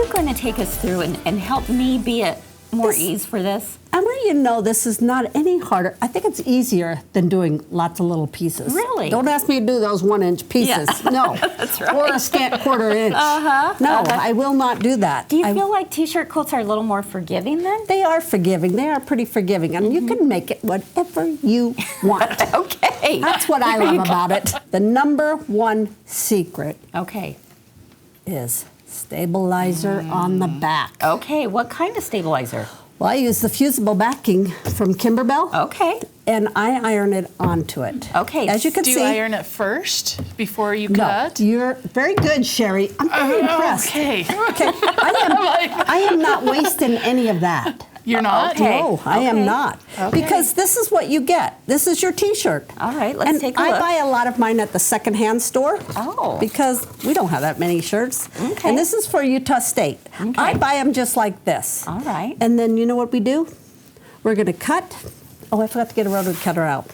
you going to take us through and help me be at more ease for this? I want you to know this is not any harder. I think it's easier than doing lots of little pieces. Really? Don't ask me to do those 1-inch pieces. Yeah. No. That's right. Or a scant 1/4 inch. No, I will not do that. Do you feel like t-shirt quilts are a little more forgiving then? They are forgiving. They are pretty forgiving. And you can make it whatever you want. Okay. That's what I love about it. The number one secret is stabilizer on the back. Okay, what kind of stabilizer? Well, I use the fusible backing from Kimberbell. Okay. And I iron it onto it. Okay. As you can see. Do you iron it first before you cut? No, you're very good, Cheri. I'm very impressed. Okay. Okay. I am not wasting any of that. You're not? Okay. No, I am not. Okay. Because this is what you get. This is your t-shirt. All right, let's take a look. I buy a lot of mine at the secondhand store. Oh. Because we don't have that many shirts. Okay. And this is for Utah State. Okay. I buy them just like this. All right. And then you know what we do? We're going to cut. Oh, I forgot to get a rotary cutter out.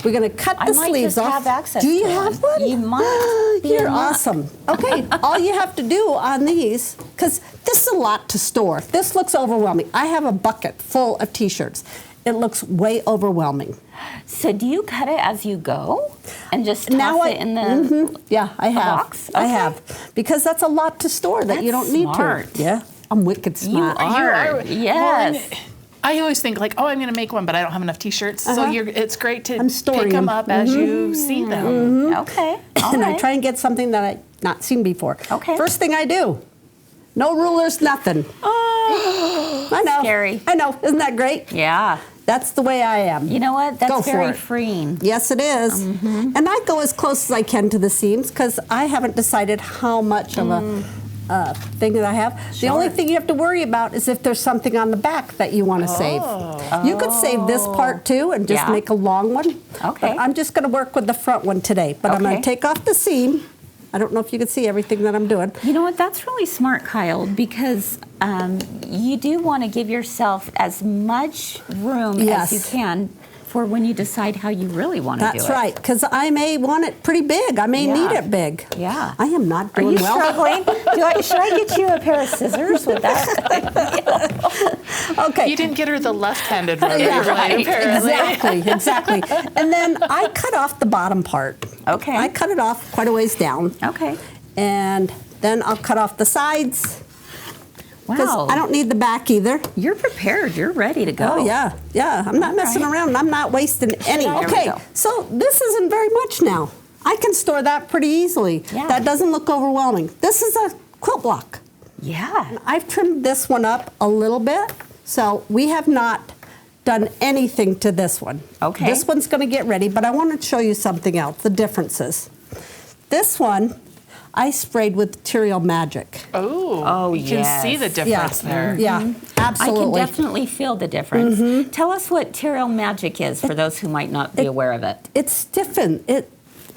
We're going to cut the sleeves off. I might just have access Do you to have one? You might. You're awesome. Okay, all you have to do on these, because this is a lot to store. This looks overwhelming. I have a bucket full of t-shirts. It looks way overwhelming. So do you cut it as you go and just toss it in the Yeah, I have. box? I Okay. have. Because that's a lot to store that you don't need smart. to. Yeah, I'm wicked smart. You are. Yes. Well, I always think like, oh, I'm going to make one, but I don't have enough t-shirts. So it's great to I'm storing pick them them. up as you see them. Okay. All And I right. try and get something that I've not seen before. Okay. First thing I do, no rulers, nothing. Oh, I know. scary. I know. Isn't that great? Yeah. That's the way I am. You know what? Go That's for very it. freeing. Yes, it is. And I go as close as I can to the seams because I haven't decided how much of a thing that I have. The only thing you have to worry about is if there's something on the back that you want to save. You could save this part too and just make a long one. Okay. But I'm just going to work with the front one today. But I'm going Okay. to take off the seam. I don't know if you can see everything that I'm doing. You know what? That's really smart, Kyle, because you do want to give yourself as much room as you can for when you decide how you really want to do it. That's right, because I may want it pretty big. I may need it big. Yeah. I am not Are doing you well. struggling? Should I get you a pair of scissors with that? Okay. You didn't get her the left-handed rotary blade, right. apparently. Exactly. And then I cut off the bottom part. Okay. I cut it off quite a ways down. Okay. And then I'll cut off the sides. Because Wow. I don't need the back either. You're prepared. You're ready to go. Oh, yeah. I'm not messing around. I'm not wasting any. There we Okay, go. so this isn't very much now. I can store that pretty easily. Yeah. That doesn't look overwhelming. This is a quilt block. Yeah. I've trimmed this one up a little bit, so we have not done anything to this one. Okay. This one's going to get ready, but I want to show you something else, the differences. This one, I sprayed with Terial Magic. Oh, you can see the difference there. Yeah, absolutely. I can definitely feel the difference. Tell us what Terial Magic is for those who might not be aware of it. It's stiffened.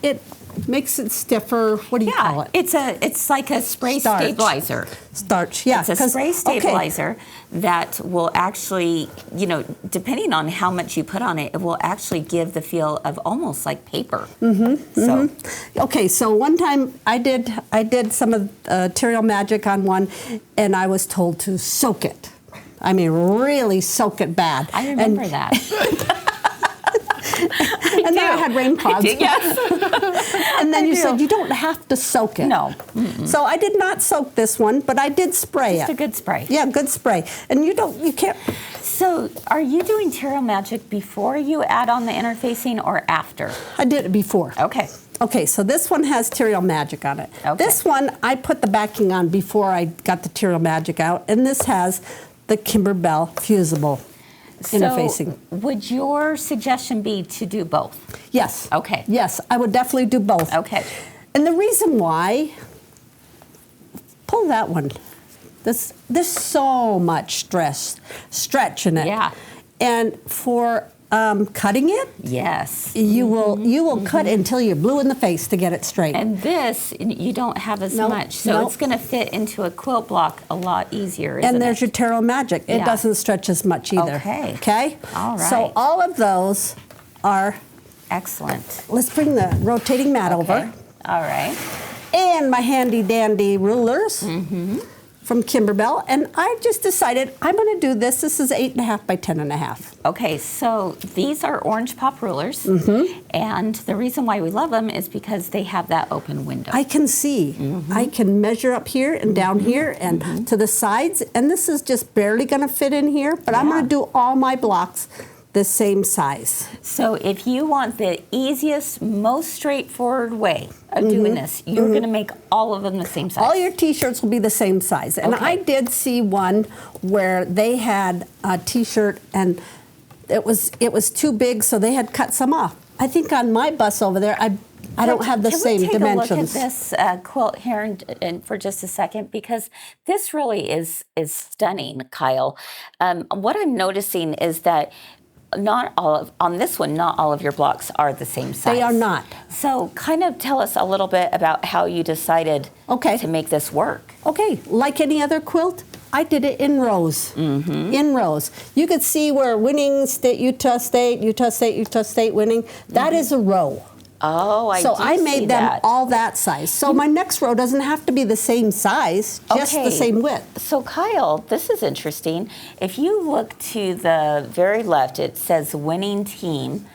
It makes it stiffer. What do you call it? It's like a spray Starch. stabilizer. Starch, yeah. It's a spray stabilizer that will actually, depending on how much you put on it, it will actually give the feel of almost like paper. So, Okay, so one time I did some of Terial Magic on one, and I was told to soak it. I mean, really soak it bad. I remember that. And then I had rain clouds. Yes. And then you said you don't have to soak it. No. So I did not soak this one, but I did spray Just it. a good spray. Yeah, good spray. And you can't. So, are you doing Terial Magic before you add on the interfacing or after? I did it before. Okay. Okay, so this one has Terial Magic on it. Okay. This one, I put the backing on before I got the Terial Magic out, and this has the Kimberbell fusible interfacing. So, would your suggestion be to do both? Yes. Okay. Yes, I would definitely do both. Okay. And the reason why, pull that one. There's so much stretch in it. Yeah. And for cutting it, Yes. you will cut until you're blue in the face to get it straight. And this, you don't have as Nope, much, so nope. it's going to fit into a quilt block a lot easier, And isn't there's it? your Terial Magic. It Yeah. doesn't stretch as much either. Okay. Okay? All So right. all of those are, Excellent. let's bring the rotating mat Okay. over. All right. And my handy dandy rulers from Kimberbell, and I just decided I'm going to do this. This is 8.5 by 10.5. Okay, so these are orange pop rulers, and the reason why we love them is because they have that open window. I can see. I can measure up here and down here and to the sides, and this is just barely going to fit in here, but I'm going to do all my blocks the same size. So if you want the easiest, most straightforward way of doing this, you're going to make all of them the same size. All your t-shirts will be the same size. And I did see one where they had a t-shirt and it was too big, so they had cut some off. I think on my bus over there, I don't have the same dimensions. Can we take a look at this quilt here for just a second? Because this really is stunning, Kyle. What I'm noticing is that not all of your blocks are the same size. They are not. So kind of tell us a little bit about how you decided to make this work. Okay, like any other quilt, I did it in rows. In rows. You could see where winning state, Utah State, winning. That is a row. Oh, I So do I see made them that. all that size. So my next row doesn't have to be the same size, just the same width. So Kyle, this is interesting. If you look to the very left, it says winning team.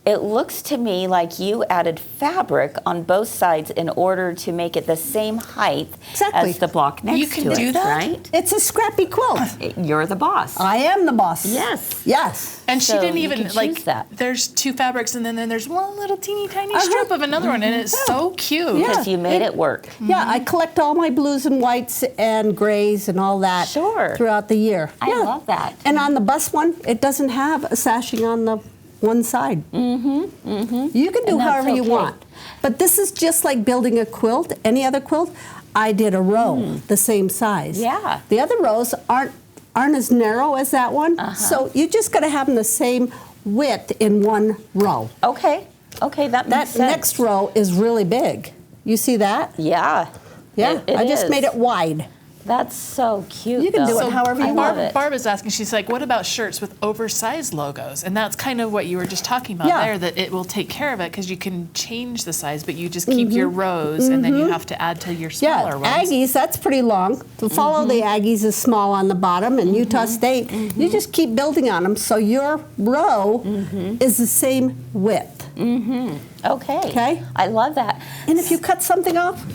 It looks to me like you added fabric on both sides in order to make it the same height as the block next to it. You can do that? Right? It's a scrappy quilt. You're the boss. I am the boss. Yes. Yes. And she So didn't you even can like choose that. there's two fabrics and then there's one little teeny tiny strip of another one and it's so cute. Because you made it work. Yeah, I collect all my blues and whites and grays and all that throughout the year. I love that. And on the bus one, it doesn't have a sashing on the one side. You can do however you want. But this is just like building a quilt, any other quilt. I did a row the same size. Yeah. The other rows aren't as narrow as that one. So you just got to have them the same width in one row. Okay, that makes sense. That next row is really big. You see that? Yeah. Yeah, I just made it wide. That's so cute. You can do though. it however you want. Barb is asking, she's like, what about shirts with oversized logos? And that's kind of what you were just talking about there, that it will take care of it because you can change the size, but you just keep your rows and then you have to add to your smaller ones. Aggies, that's pretty long. To follow the Aggies is small on the bottom, and Utah State, you just keep building on them so your row is the same width. Okay. I love that. And if you cut something off,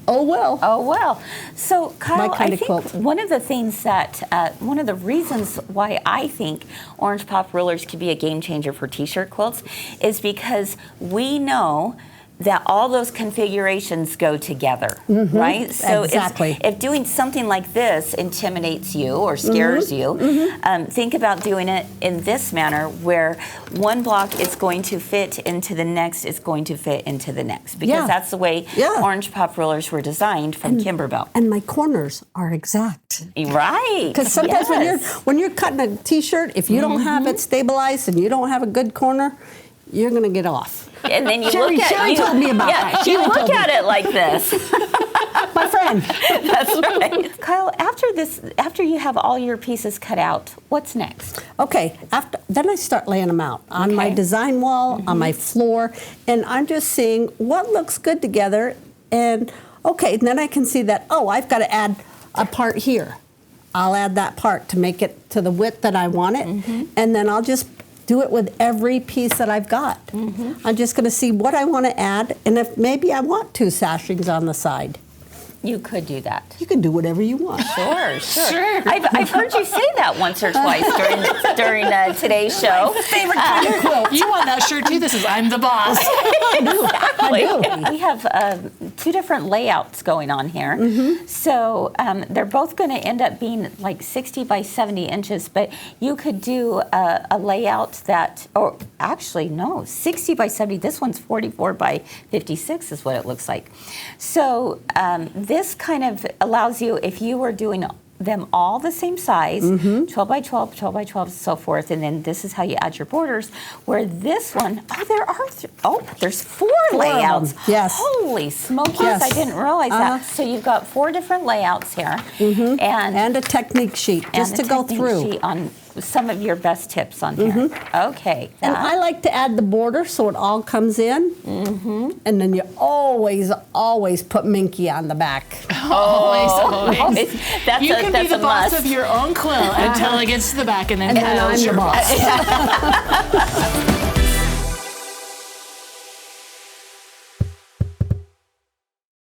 oh well. So Kyle, My kind I of think quilt. one of the things that, one of the reasons why I think orange pop rulers could be a game changer for t-shirt quilts is because we know that all those configurations go together, right? So if doing something like this intimidates you or scares you, think about doing it in this manner where one block is going to fit into the next, is going to fit into the next, because that's the way orange pop rulers were designed from Kimberbell. And my corners are exact. Right. Because sometimes when you're cutting a t-shirt, if you don't have it stabilized and you don't have a good corner, you're going to get off. And then you look at Cheri told me about that. You look at it like this. My friend. That's right. Kyle, after you have all your pieces cut out, what's next? Okay, then I start laying them out on my design wall, on my floor, and I'm just seeing what looks good together. And then I can see that, I've got to add a part here. I'll add that part to make it to the width that I want it, and then I'll just do it with every piece that I've got. I'm just going to see what I want to add, and if maybe I want 2 sashings on the side. You could do that. You can do whatever you want. Sure. I've heard you say that once or twice during today's show. Favorite kind of quilt. You want that shirt too? This is I'm the boss. Exactly. We have 2 different layouts going on here. So they're both going to end up being like 60 by 70 inches, but you could do a layout that, or actually no, 60 by 70. This one's 44 by 56 is what it looks like. So this kind of allows you, if you were doing them all the same size, 12 by 12, 12 by 12, so forth, and then this is how you add your borders, where this one, there's 4 layouts. Yes. Holy smokies, I didn't realize that. So you've got 4 different layouts here. And a technique sheet, just to go through. Sheet on some of your best tips on here. Okay. And I like to add the border so it all comes in. And then you always put Minky on the back. Always. That's You can be the boss must. of your own quilt until it gets to the back, and then And then I'm your boss.